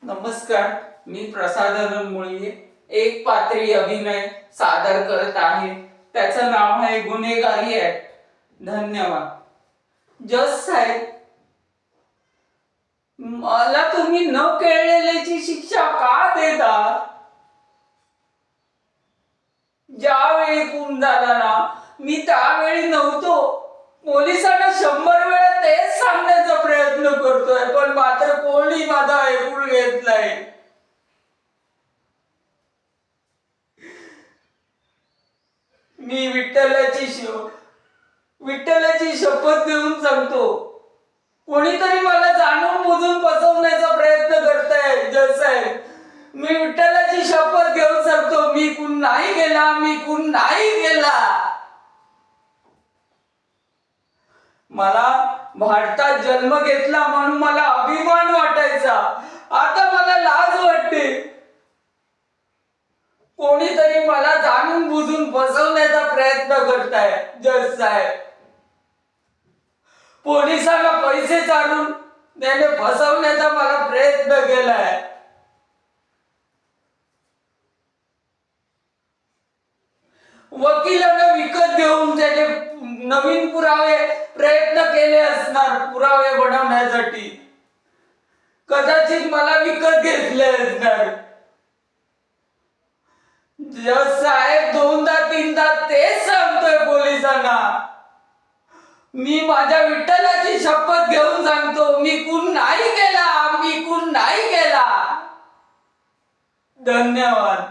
नमस्कार, मी प्रसाद मुळे एक पात्री अभिनय सादर करत आहे. त्याचं नाव आहे गुन्हेगारी ऍक्ट. धन्यवाद. जज साहेब, मला तुम्ही न केलेल्याची शिक्षा का देता? ज्यावेळी खून झाला ना, मी त्यावेळी नव्हतो. पोलिसांना 100 वेळा तेच सांगण्याचा प्रयत्न करतोय, पण मात्र कोणी माझा ऐकून घेत नाही. मी विठ्ठलाची शपथ घेऊन सांगतो, कोणीतरी मला जाणून बुजून फसवण्याचा प्रयत्न करताय. जज साहेब, मी विठ्ठलाची शपथ घेऊन सांगतो, मी खून नाही केला, मी खून नाही केला. मला भारतात जन्म घेतला म्हणून मला अभिमान वाटायचा, आता मला लाज वाटते. कोणीतरी मला जाणून बुजून फसवण्याचा प्रयत्न करताय. जज साहेब, पोलिसांना पैसे चालून त्याने फसवण्याचा मला प्रयत्न केलाय. वकिलांना विकत घेऊन त्याने नवीन पुरावे प्रयत्न केले असणार, पुरावे बनवण्यासाठी. कदाचित मला विकत घेतले असणार. जज साहेब, 2दा-3दा तेच सांगतोय पोलिसांना. मी माझ्या विठ्ठलाची शपथ घेऊन सांगतो, मी खून नाही केला, मी खून नाही केला. धन्यवाद.